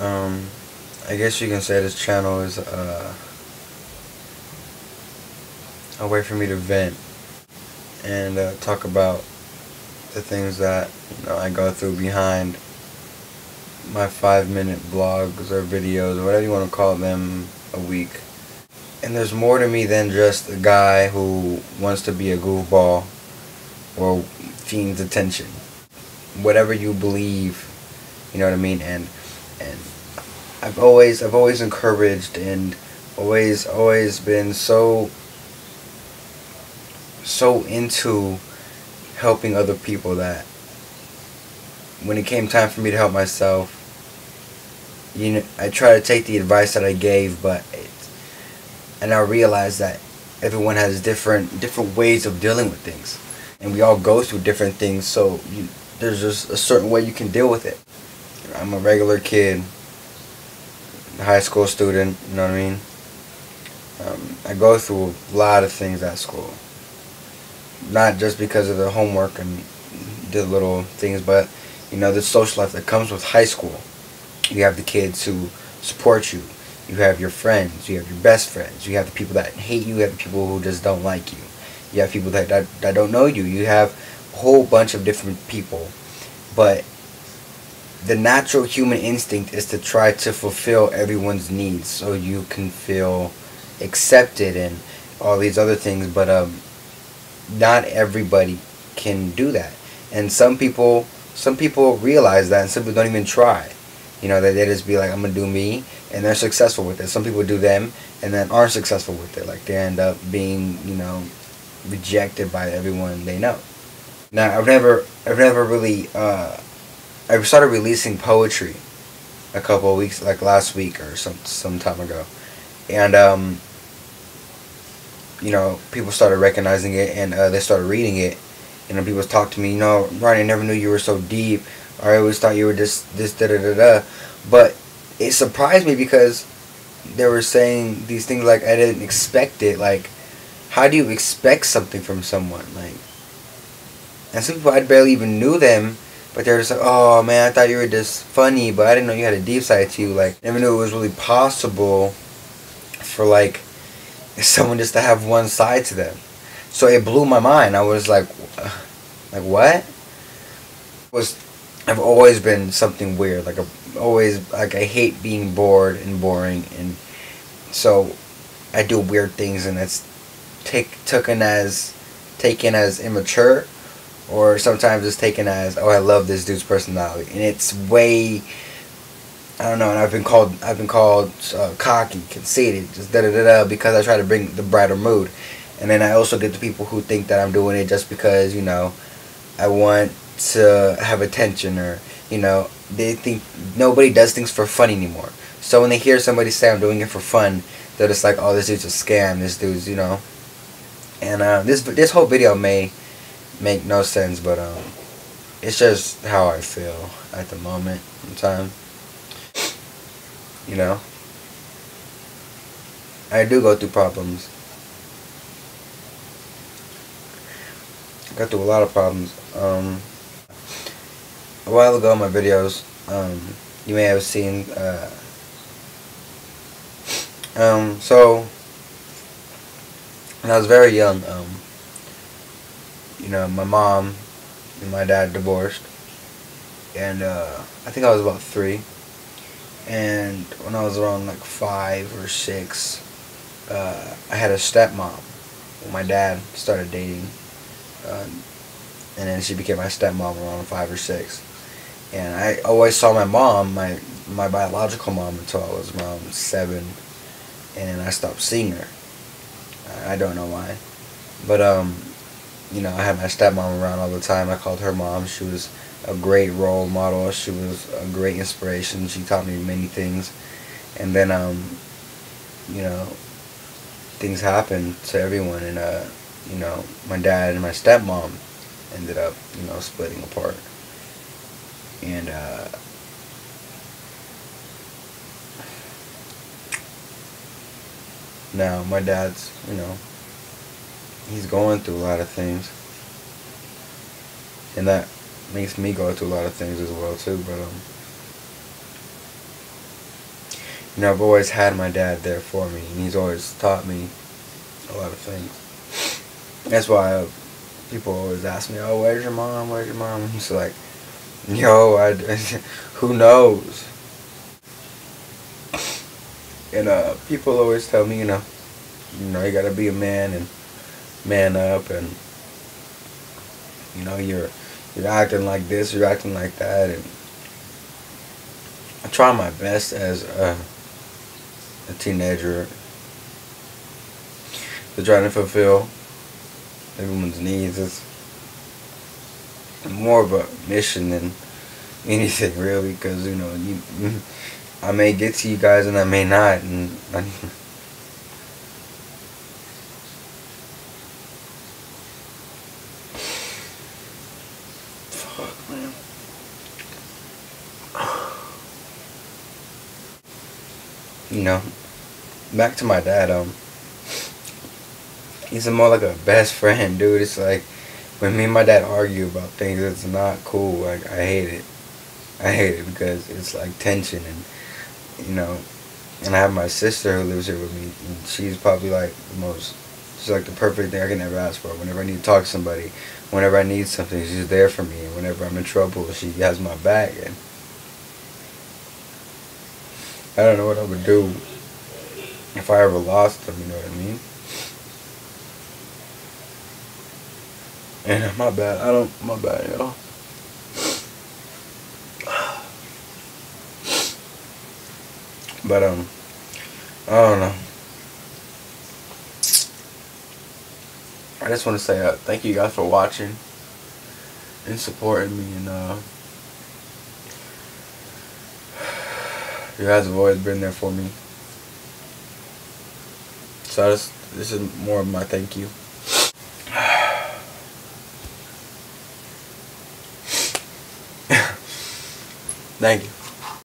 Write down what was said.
Um, I guess you can say this channel is a way for me to vent and talk about the things that I go through behind my 5-minute vlogs or videos or whatever you want to call them a week. And there's more to me than just a guy who wants to be a goofball or fiends attention. Whatever you believe, you know what I mean. And I've always encouraged and always been so into helping other people that when it came time for me to help myself, I try to take the advice that I gave, and I realize that everyone has different ways of dealing with things, and we all go through different things. So there's just a certain way you can deal with it. I'm a regular kid, a high school student. You know what I mean? I go through a lot of things at school, not just because of the homework and the little things, but the social life that comes with high school. You have the kids who support you. You have your friends. You have your best friends. You have the people that hate you. You have the people who just don't like you. You have people that don't know you. You have a whole bunch of different people. But the natural human instinct is to try to fulfill everyone's needs so you can feel accepted and all these other things. But not everybody can do that. And some people realize that, and some people don't even try. They just be like, I'm gonna do me, and they're successful with it. Some people do them and then aren't successful with it. Like, they end up being, rejected by everyone they know. Now, I've never really I started releasing poetry a couple of weeks, like last week or some time ago. And people started recognizing it, and they started reading it. People talk to me, Ronnie, I never knew you were so deep. I always thought you were this da-da-da-da. But it surprised me because they were saying these things like I didn't expect it. Like, how do you expect something from someone? Like, and some people I barely even knew them, but they were just like, oh man, I thought you were just funny, but I didn't know you had a deep side to you. Like, I never knew it was really possible for like someone just to have one side to them. So it blew my mind. I was like what? I've always been something weird. Like, I hate being bored and boring, and so I do weird things, and it's taken as immature, or sometimes it's taken as, oh, I love this dude's personality, and it's way, I don't know. And I've been called cocky, conceited, just da-da-da-da, because I try to bring the brighter mood. And then I also get the people who think that I'm doing it just because, I want to have attention, or, they think nobody does things for fun anymore. So when they hear somebody say I'm doing it for fun, they're just like, oh, this dude's a scam, this dude's, And this whole video may make no sense, but it's just how I feel at the moment in time. I do go through problems. I got through a lot of problems. A while ago in my videos, you may have seen, so when I was very young, my mom and my dad divorced, and I think I was about 3, and when I was around like 5 or 6, I had a stepmom. My dad started dating, and then she became my stepmom around 5 or 6. And I always saw my mom, my biological mom, until I was around 7, and then I stopped seeing her. I don't know why, but I had my stepmom around all the time. I called her mom. She was a great role model. She was a great inspiration. She taught me many things. And then things happened to everyone, and my dad and my stepmom ended up splitting apart. And now my dad's, he's going through a lot of things, and that makes me go through a lot of things as well too. But You know, I've always had my dad there for me, and he's always taught me a lot of things. That's why people always ask me, "Oh, where's your mom? Where's your mom?" It's like, yo, who knows? And people always tell me, you know, you gotta be a man and man up, and you know, you're acting like this, you're acting like that, and I try my best as a teenager to try to fulfill everyone's needs. It's more of a mission than anything, really, because you know, I may get to you guys and I may not, and fuck, man. You know, back to my dad. He's more like a best friend, dude. It's like when me and my dad argue about things, it's not cool. Like, I hate it. I hate it because it's like tension, and you know. And I have my sister who lives here with me, and she's probably like she's like the perfect thing I can ever ask for. Whenever I need to talk to somebody, whenever I need something, she's there for me. And whenever I'm in trouble, she has my back. And I don't know what I would do if I ever lost them, you know what I mean? And my bad, my bad, y'all. But, I don't know. I just want to say thank you guys for watching and supporting me, and you guys have always been there for me. So this is more of my thank you. Thank you.